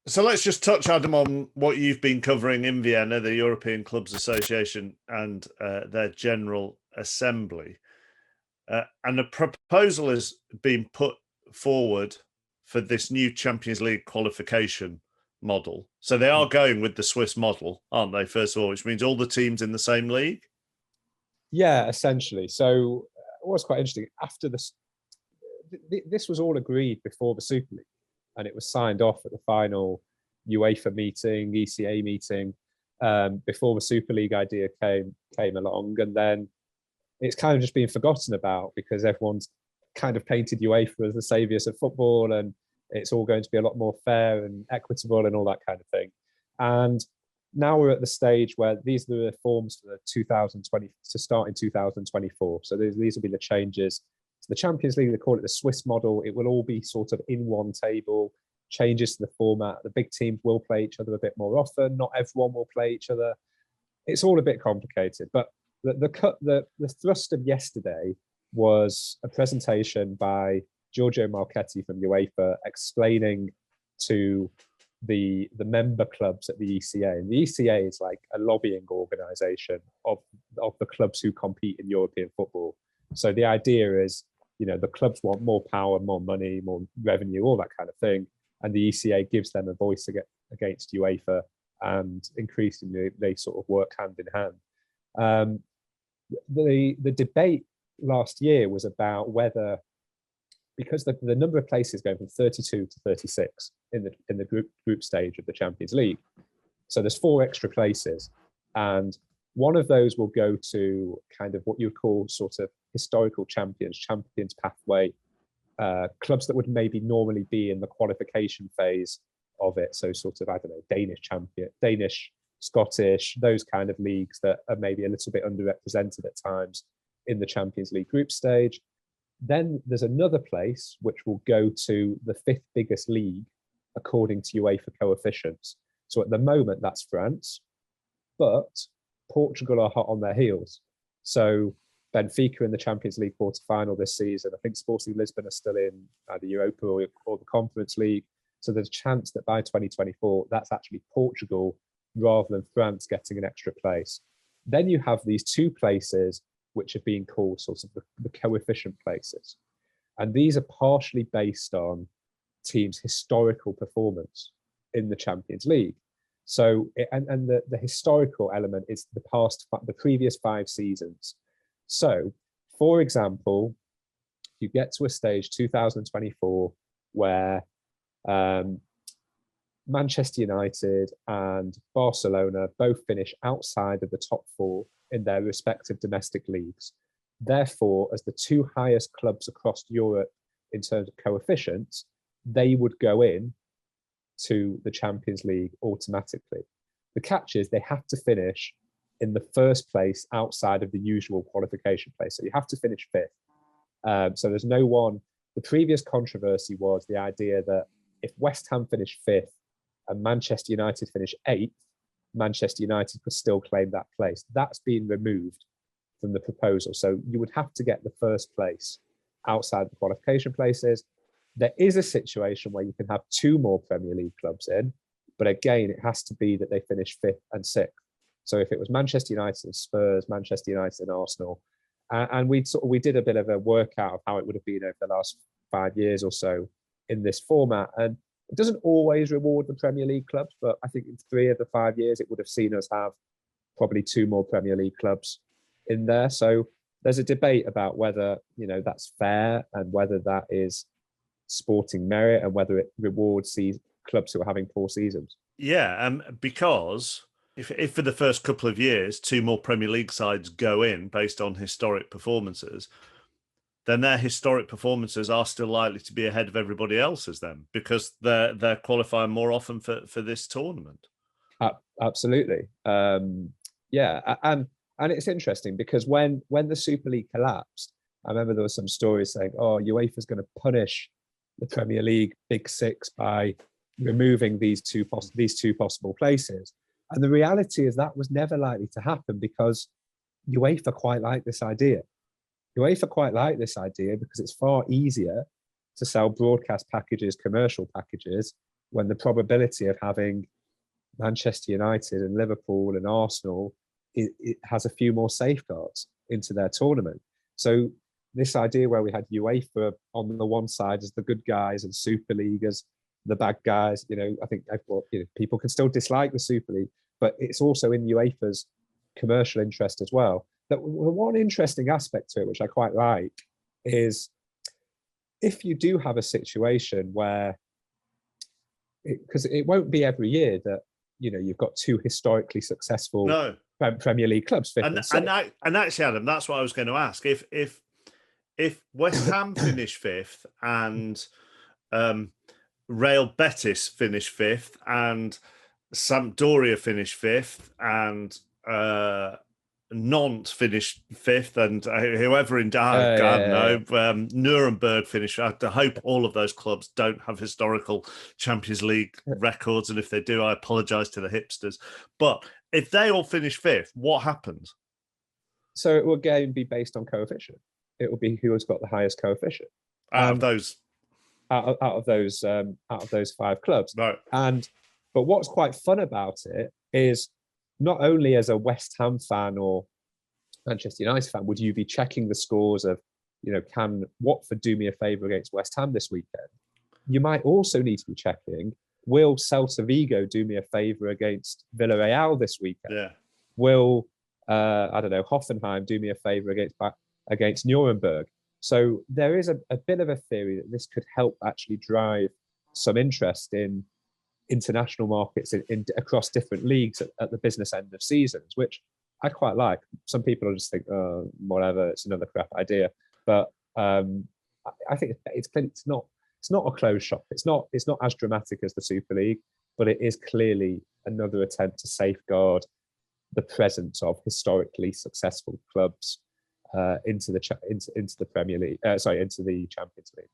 So let's just touch, Adam, on what you've been covering in Vienna, the European Clubs Association and their General Assembly. And a proposal has been put forward for this new Champions League qualification model. So they are going with the Swiss model, aren't they, first of all, which means all the teams in the same league? Yeah, essentially. So it was quite interesting. After this was all agreed before the Super League, and it was signed off at the final UEFA meeting, ECA meeting, before the Super League idea came along. And then it's kind of just been forgotten about because everyone's kind of painted UEFA as the saviours of football, and it's all going to be a lot more fair and equitable and all that kind of thing. And now we're at the stage where these are the reforms for the 2020 to start in 2024. So these will be the changes to the Champions League. They call it the Swiss model. It will all be sort of in one table. Changes to the format. The big teams will play each other a bit more often. Not everyone will play each other. It's all a bit complicated. But the thrust of yesterday was a presentation by Giorgio Marchetti from UEFA explaining to the member clubs at the ECA. And the ECA is like a lobbying organisation of the clubs who compete in European football. So the idea is, the clubs want more power, more money, more revenue, all that kind of thing. And the ECA gives them a voice against UEFA, and increasingly they sort of work hand in hand. The debate last year was about whether, because the number of places going from 32 to 36 in the group stage of the Champions League, so there's 4 extra places, and one of those will go to kind of what you would call sort of historical champions pathway, clubs that would maybe normally be in the qualification phase of it. So sort of, I don't know, Danish, Scottish, those kind of leagues that are maybe a little bit underrepresented at times in the Champions League group stage. Then there's another place which will go to the 5th biggest league according to UEFA coefficients. So at the moment that's France, but Portugal are hot on their heels. So Benfica in the Champions League quarter-final this season. I think Sporting Lisbon are still in either Europa or the Conference League. So there's a chance that by 2024, that's actually Portugal rather than France getting an extra place. Then you have these 2 places which are being called sort of the coefficient places. And these are partially based on teams' historical performance in the Champions League. So, and the historical element is the previous 5 seasons. So, for example, you get to a stage 2024 where Manchester United and Barcelona both finish outside of the top 4 in their respective domestic leagues. Therefore, as the 2 highest clubs across Europe in terms of coefficients, they would go in to the Champions League automatically. The catch is they have to finish in the first place outside of the usual qualification place. So you have to finish 5th. So there's no one. The previous controversy was the idea that if West Ham finished 5th and Manchester United finished 8th, Manchester United could still claim that place. That's been removed from the proposal. So you would have to get the first place outside the qualification places. There is a situation where you can have 2 more Premier League clubs in, but again, it has to be that they finish 5th and 6th. So if it was Manchester United and Spurs, Manchester United and Arsenal, and we did a bit of a workout of how it would have been over the last 5 years or so in this format. And it doesn't always reward the Premier League clubs, but I think in 3 of the 5 years, it would have seen us have probably 2 more Premier League clubs in there. So there's a debate about whether, that's fair and whether that is sporting merit and whether it rewards clubs who are having poor seasons. Yeah, because if for the first couple of years, 2 more Premier League sides go in based on historic performances, then their historic performances are still likely to be ahead of everybody else's then, because they're qualifying more often for this tournament. Absolutely. Yeah. And it's interesting because when the Super League collapsed, I remember there were some stories saying, UEFA is going to punish the Premier League Big 6 by removing these two possible places. And the reality is that was never likely to happen because UEFA quite like this idea. UEFA quite like this idea because it's far easier to sell broadcast packages, commercial packages, when the probability of having Manchester United and Liverpool and Arsenal, it has a few more safeguards into their tournament. So this idea where we had UEFA on the one side as the good guys and Super League as the bad guys, I think people can still dislike the Super League, but it's also in UEFA's commercial interest as well. That one interesting aspect to it, which I quite like, is if you do have a situation where, because it won't be every year that you've got two historically successful Premier League clubs, and actually, Adam, that's what I was going to ask. If West Ham finish fifth and Real Betis finish fifth and Sampdoria finish fifth and Nantes finished fifth, and whoever in Nuremberg finished. I hope all of those clubs don't have historical Champions League records, and if they do, I apologise to the hipsters. But if they all finish fifth, what happens? So it will again be based on coefficient. It will be who has got the highest coefficient out of those five clubs. Right. But what's quite fun about it is, not only as a West Ham fan or Manchester United fan would you be checking the scores of, can Watford do me a favour against West Ham this weekend? You might also need to be checking, will Celta Vigo do me a favour against Villarreal this weekend? Yeah. Will, Hoffenheim do me a favour against Nuremberg? So there is a bit of a theory that this could help actually drive some interest in international markets across different leagues at the business end of seasons, which I quite like. Some people will just think, oh, whatever, it's another crap idea. But I think it's not a closed shop. It's not as dramatic as the Super League, but it is clearly another attempt to safeguard the presence of historically successful clubs into the Premier League. Into the Champions League.